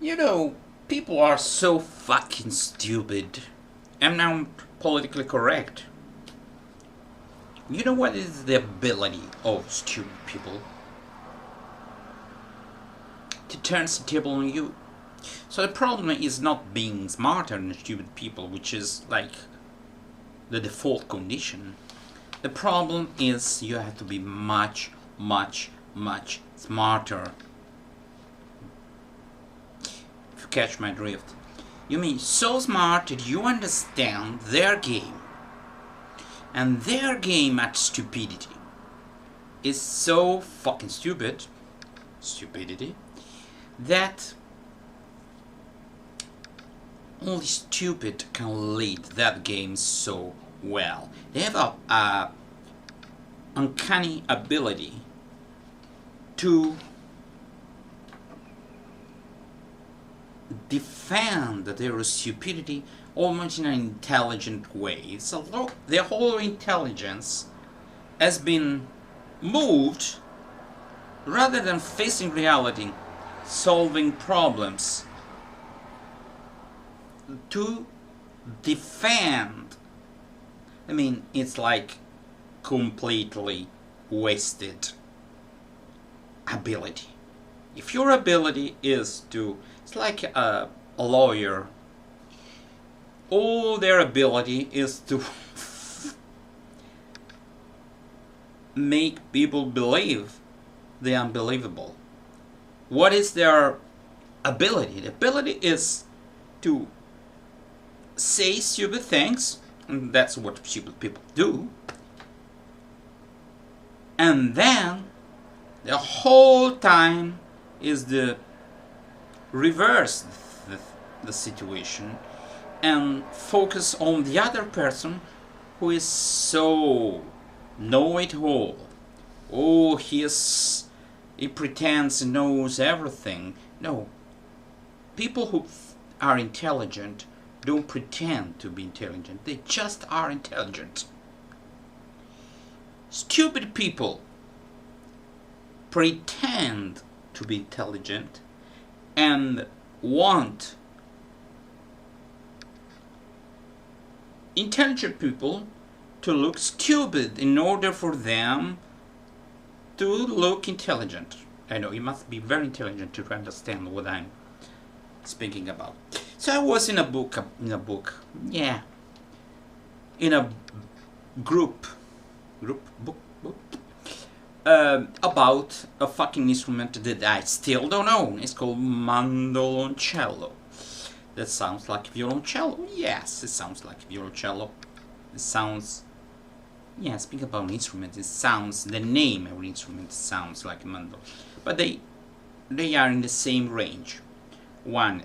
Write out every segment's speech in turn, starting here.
You know, people are so fucking stupid. I'm now politically correct. You know what is the ability of stupid people? To turn the table on you. So the problem is not being smarter than stupid people, which is like the default condition. The problem is you have to be much, much, much smarter. If you catch my drift. You mean so smart that you understand their game. And their game at stupidity is so fucking stupidity, that only stupid can lead that game so well. They have a uncanny ability to defend their stupidity almost in an intelligent way. So their whole intelligence has been moved, rather than facing reality, solving problems, to defend. I mean, it's like completely wasted ability. If your ability is to, it's like a lawyer, all their ability is to make people believe the unbelievable. What is their ability? The ability is to say stupid things, and that's what stupid people do, and then the whole time is the reverse the situation and focus on the other person who is so know-it-all. Oh, he pretends he knows everything. No, people who are intelligent don't pretend to be intelligent. They just are intelligent. Stupid people pretend to be intelligent and want intelligent people to look stupid in order for them to look intelligent. I know you must be very intelligent to understand what I'm speaking about. So I was in a book, in a group book, about a fucking instrument that I still don't know. It's called Mandolon. That sounds like violoncello. Yes, it sounds like violoncello. It sounds, yeah, speaking about an instrument, it sounds, the name of the instrument sounds like a mandolin. But they are in the same range. One,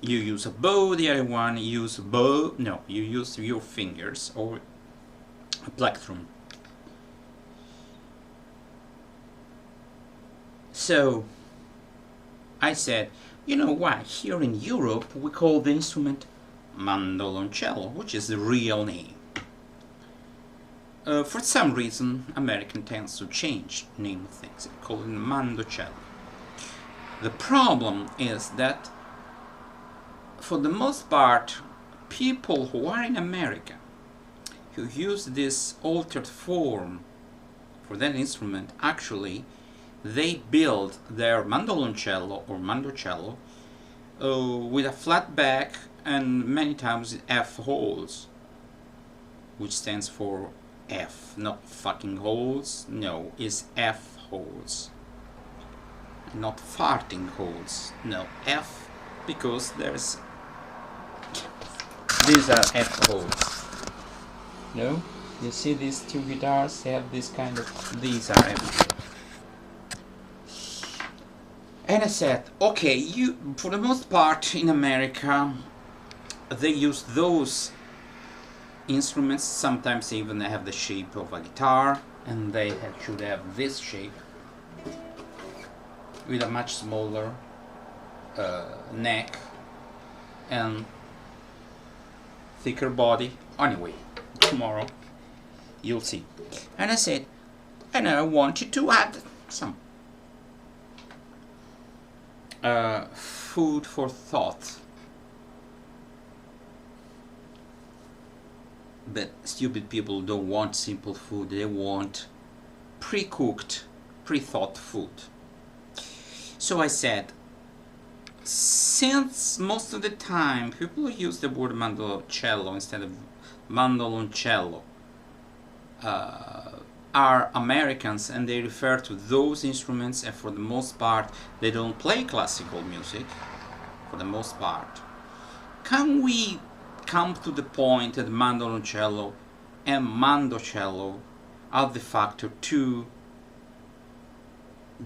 you use a bow, the other one you use you use your fingers or a plectrum. So I said, you know why? Here in Europe we call the instrument mandoloncello, which is the real name. For some reason, American tends to change name of things. They call it mandocello. The problem is that, for the most part, people who are in America, who use this altered form for that instrument, actually, they build their mandoloncello or mandocello with a flat back and many times F holes, which stands for F, not fucking holes. No, it's F holes, not farting holes. No, F, because there's, these are F holes. No, you see these two guitars, they have this kind of, these are F holes. And I said, okay, for the most part in America, they use those instruments. Sometimes even they have the shape of a guitar, and they should have this shape with a much smaller neck and thicker body. Anyway, tomorrow you'll see. And I said, and I wanted to add some food for thought. But stupid people don't want simple food, they want pre-cooked, pre-thought food. So I said, since most of the time people use the word mandolcello instead of mandoloncello, are Americans, and they refer to those instruments, and for the most part they don't play classical music, for the most part. Can we come to the point that mandoloncello and mandocello are de facto two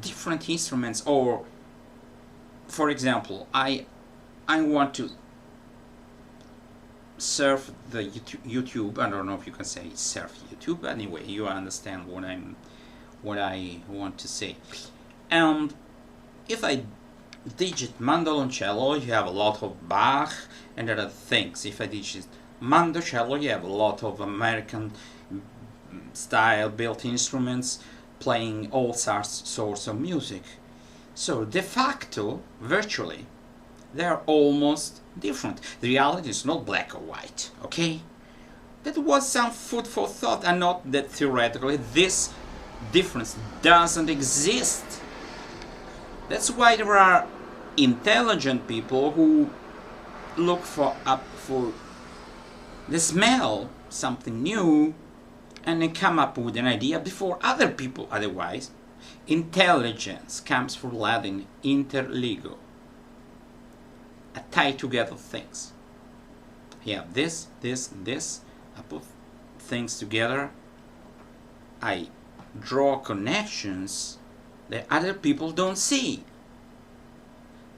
different instruments? Or, for example, I want to surf the YouTube. I don't know if you can say surf YouTube, but anyway, you understand what I want to say. And if I digit mandoloncello, you have a lot of Bach and other things. If I digit mandocello, you have a lot of American style built instruments playing all sorts of music. So de facto, virtually, they are almost different. The reality is not black or white, okay? That was some food for thought, and not that theoretically this difference doesn't exist. That's why there are intelligent people who look for they smell something new and they come up with an idea before other people. Otherwise, intelligence comes from Latin interligo, a tie together things. I have this, and this. I put things together. I draw connections that other people don't see.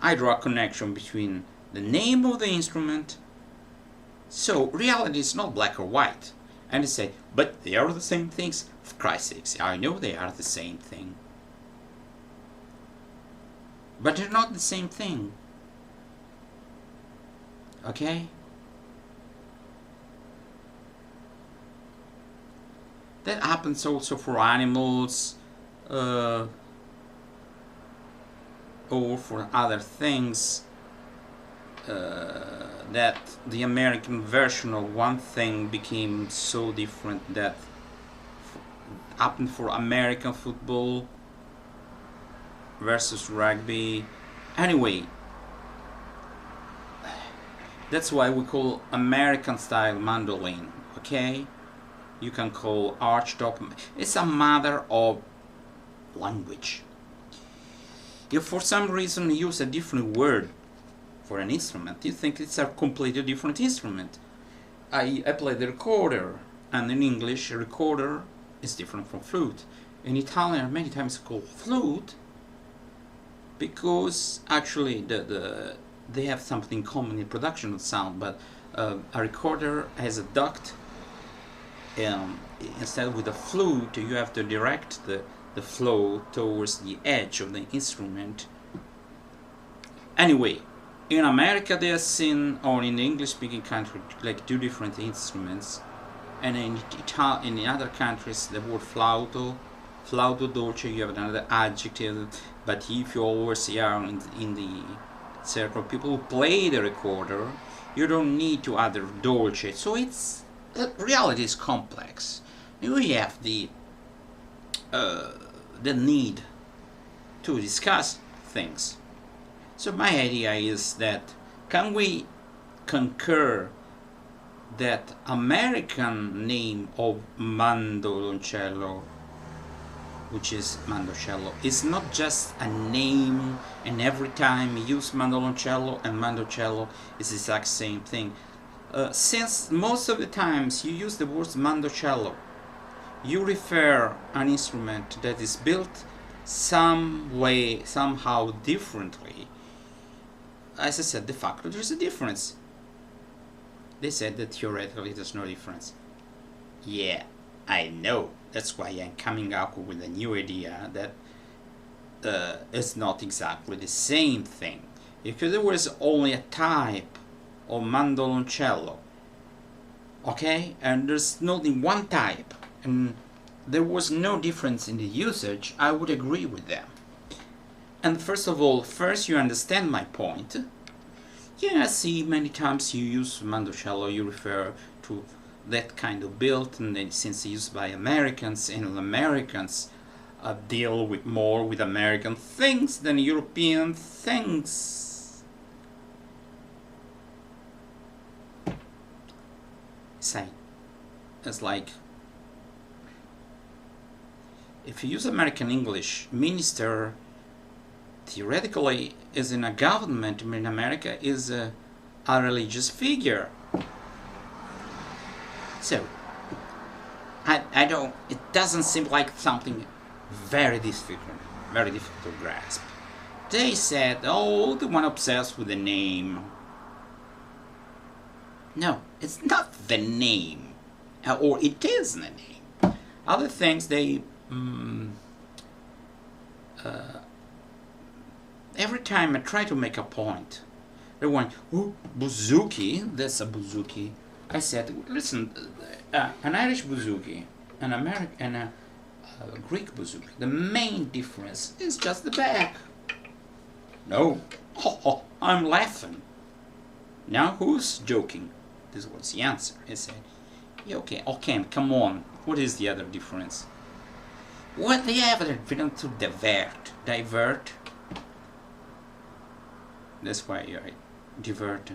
I draw a connection between the name of the instrument. So reality is not black or white. And they say, but they are the same things. For Christ's sakes, I know they are the same thing. But they're not the same thing. Okay? That happens also for animals, or for other things, that the American version of one thing became so different. That happened for American football versus rugby. Anyway, that's why we call American style mandolin, okay? You can call archtop. It's a matter of language. If for some reason you use a different word for an instrument, you think it's a completely different instrument. I play the recorder, and in English, a recorder is different from flute. In Italian, many times called flute, because actually they have something in common in production of sound, but a recorder has a duct. Instead with a flute, you have to direct the flow towards the edge of the instrument. Anyway, in America they are seen, or in the English-speaking country, like two different instruments, and in other countries the word flauto dolce, you have another adjective. But if you always are in the circle of people who play the recorder, you don't need to add the dolce. So it's reality is complex. We have the need to discuss things. So my idea is that, can we concur that American name of mandoloncello, which is mandocello, is not just a name, and every time you use mandoloncello and mandocello is the exact same thing? Since most of the times you use the word mandocello, you refer an instrument that is built somehow differently. As I said, de facto there's a difference. They said that theoretically there's no difference. Yeah, I know. That's why I'm coming up with a new idea that it's not exactly the same thing. Because there was only a type of mandoloncello, okay, and there's only one type, and there was no difference in the usage, I would agree with them. And first of all, first you understand my point. Yeah, I see many times you use Mandolon, you refer to that kind of build, and then since used by Americans, and Americans deal with more with American things than European things. It's like if you use American English, minister theoretically is in a government in America is a religious figure. So I don't. It doesn't seem like something very difficult to grasp. They said, "Oh, the one obsessed with the name." No, it's not the name, or it is the name. Other things they. Every time I try to make a point, they went, "Oh, bouzouki, that's a bouzouki." I said, "Listen, an Irish bouzouki, an American, and a Greek bouzouki. The main difference is just the back." No, I'm laughing. Now who's joking? This was the answer. I said, yeah, okay, come on. What is the other difference? What the other difference to divert? That's why I divert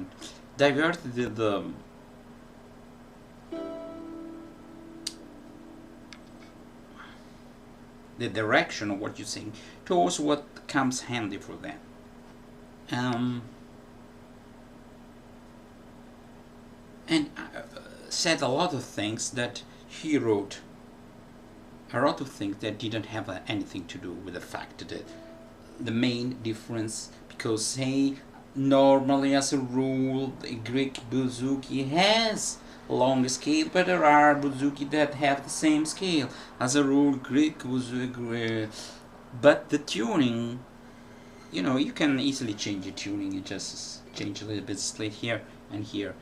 the direction of what you're saying towards what comes handy for them. And said a lot of things that he wrote, a lot of things that didn't have anything to do with the fact that the main difference, because say normally as a rule the Greek bouzouki has long scale, but there are bouzouki that have the same scale. As a rule, Greek bouzouki, but the tuning, you know, you can easily change the tuning. You just change a little bit split here and here.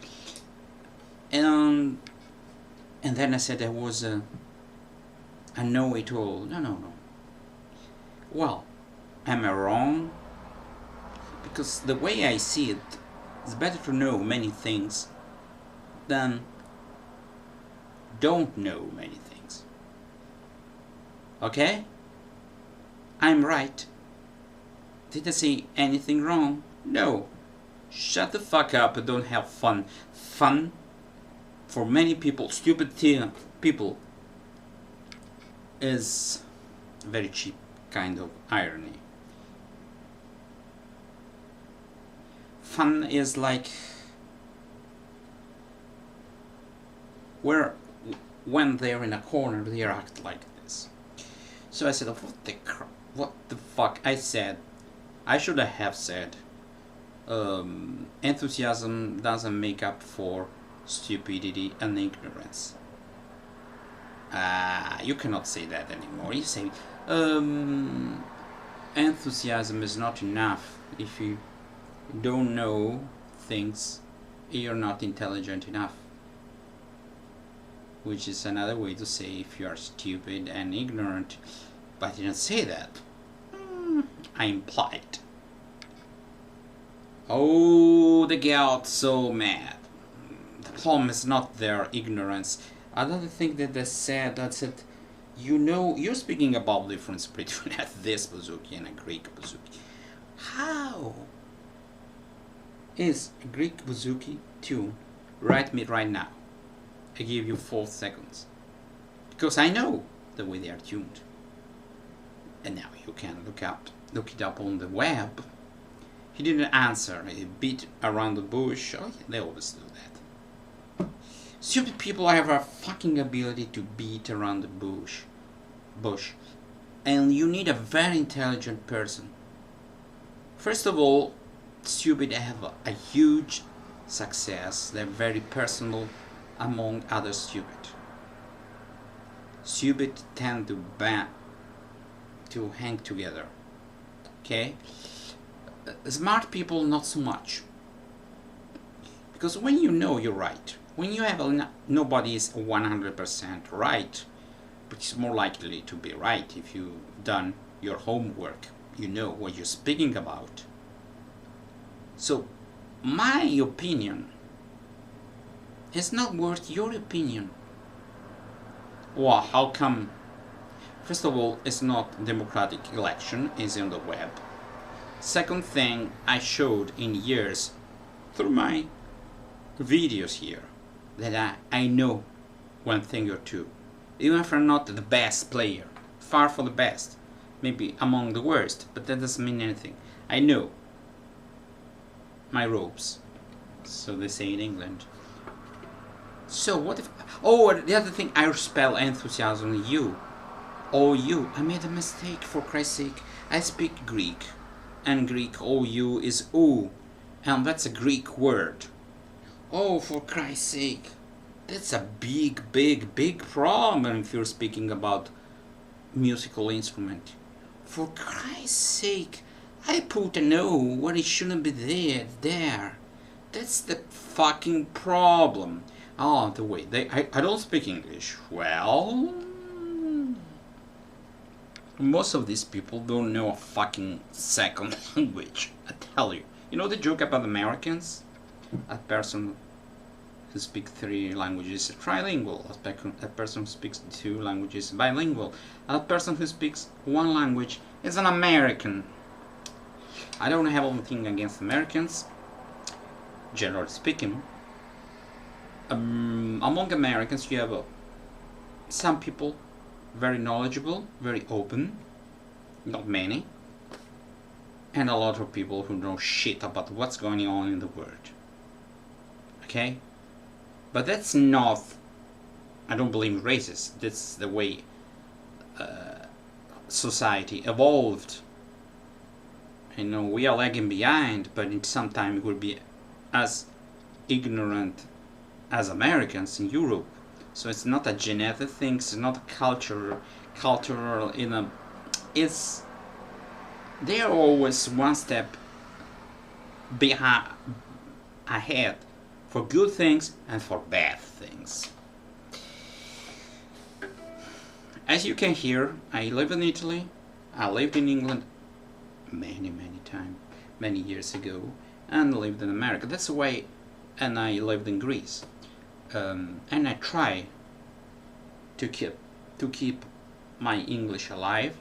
And then I said there was a know-it-all. No. Well, am I wrong? Because the way I see it, it's better to know many things than don't know many things. Okay? I'm right. Did I say anything wrong? No. Shut the fuck up and don't have fun. Fun, for many people, stupid people, is a very cheap kind of irony. Fun is like when they're in a corner, they act like this. So I said, what the fuck? I said, I should have said, enthusiasm doesn't make up for stupidity and ignorance. You cannot say that anymore. You say, enthusiasm is not enough. If you don't know things, you're not intelligent enough. Which is another way to say if you are stupid and ignorant. But I didn't say that. I implied. Oh, they got so mad. The problem is not their ignorance. Another thing that they said, you know, you're speaking about the difference between this bouzouki and a Greek bouzouki. How is a Greek bouzouki tuned? Write me right now. I give you 4 seconds. Because I know the way they are tuned. And now you can look it up on the web. He didn't answer. He beat around the bush. Oh, yeah, they always do that. Stupid people have a fucking ability to beat around the bush. And you need a very intelligent person. First of all, stupid have a huge success. They're very personal among other stupid. Stupid tend to hang together. Okay? Smart people not so much. Because when you know you're right, when you have nobody is 100% right, but it's more likely to be right if you've done your homework. you know what you're speaking about. So my opinion is not worth your opinion. Well, how come? First of all, it's not democratic election, it's on the web. Second thing, I showed in years through my videos here that I know one thing or two. Even if I'm not the best player, far from the best, maybe among the worst, but that doesn't mean anything. I know my ropes, so they say in England. So what if... Oh, the other thing, I spell enthusiasm you. Oh, you. I made a mistake, for Christ's sake. I speak Greek. And Greek, OU is oo. And that's a Greek word. Oh, for Christ's sake. That's a big problem if you're speaking about musical instrument. For Christ's sake, I put an O where it shouldn't be there. That's the fucking problem. Oh, the way, I don't speak English. Well, most of these people don't know a fucking second language, I tell you. You know the joke about Americans? A person who speaks 3 languages is trilingual. A person who speaks 2 languages is bilingual. A person who speaks 1 language is an American. I don't have anything against Americans, generally speaking. Among Americans you have some people very knowledgeable, very open, not many, and a lot of people who know shit about what's going on in the world. Okay? But that's not, I don't believe racist, that's the way society evolved. You know, we are lagging behind, but in some time we'll be as ignorant as Americans in Europe. So it's not a genetic thing, it's not a cultural, it's, they're always one step ahead for good things and for bad things. As you can hear, I live in Italy, I lived in England many times, many years ago, and lived in America. That's the way, and I lived in Greece. And I try to keep my English alive.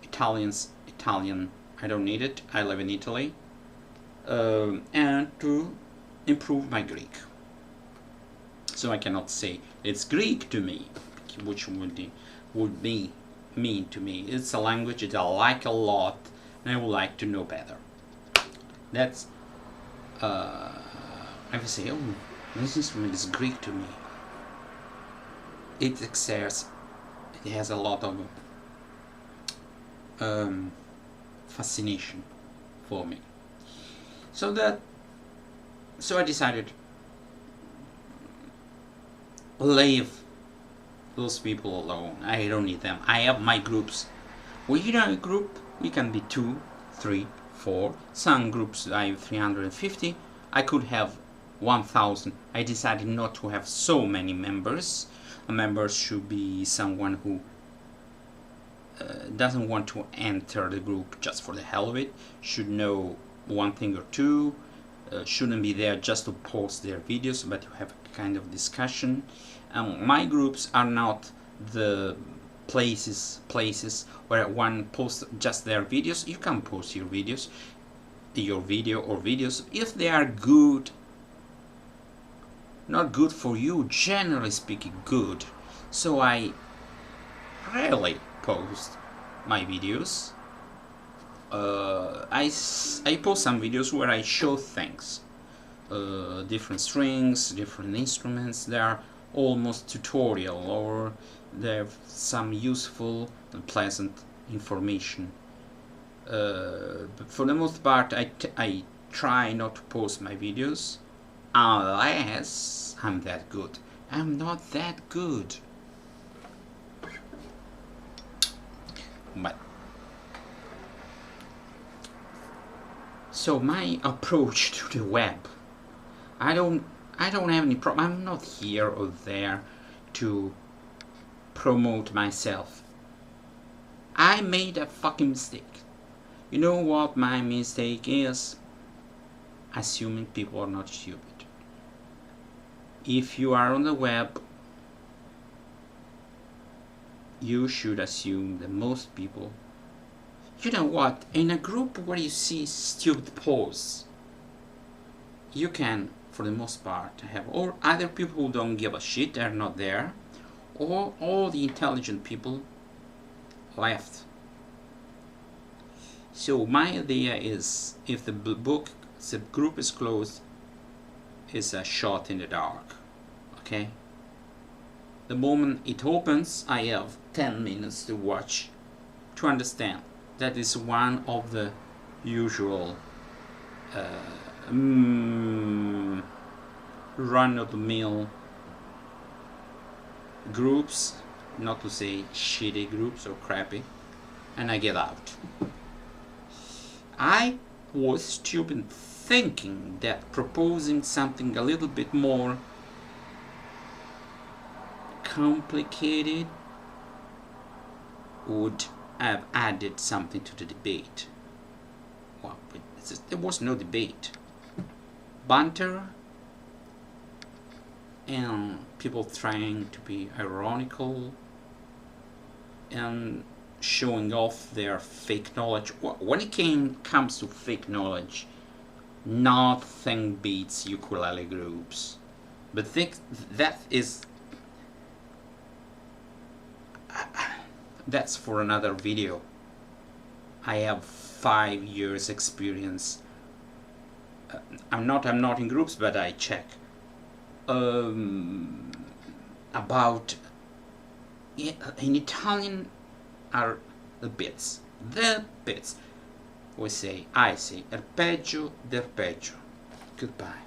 Italian, I don't need it. I live in Italy, and to improve my Greek. So I cannot say it's Greek to me, which would be mean to me. It's a language that I like a lot, and I would like to know better. That's I would say, oh, this instrument is Greek to me. It has a lot of fascination for me. So I decided, leave those people alone. I don't need them. I have my groups. We in a group, we can be 2, 3, 4. Some groups I have 350. I could have 1,000. I decided not to have so many members. A member should be someone who doesn't want to enter the group just for the hell of it, should know one thing or two, shouldn't be there just to post their videos, but to have a kind of discussion. My groups are not the places where one posts just their videos. You can post your videos, your video or videos, if they are good. Not good for you, generally speaking good. So I rarely post my videos. I post some videos where I show things, different strings, different instruments. They are almost tutorial, or they have some useful and pleasant information. But for the most part, I try not to post my videos unless I'm that good. I'm not that good. But so my approach to the web, I don't have any problem. I'm not here or there to promote myself. I made a fucking mistake. You know what my mistake is? Assuming people are not stupid. If you are on the web, you should assume that most people, you know what, in a group where you see stupid posts, you can, for the most part, have or either people who don't give a shit, they're not there, or all the intelligent people left. So my idea is, if the group is closed, it's a shot in the dark. Okay? The moment it opens, I have 10 minutes to watch to understand. That is one of the usual run-of-the-mill groups, not to say shitty groups or crappy, and I get out. I was stupid thinking that proposing something a little bit more complicated would have added something to the debate. Well, there was no debate. Banter and people trying to be ironical and showing off their fake knowledge. When it comes to fake knowledge, nothing beats ukulele groups. But that's for another video. I have 5 years experience. I'm not in groups, but I check about in Italian are the bits. I say arpeggio del peggio. Goodbye.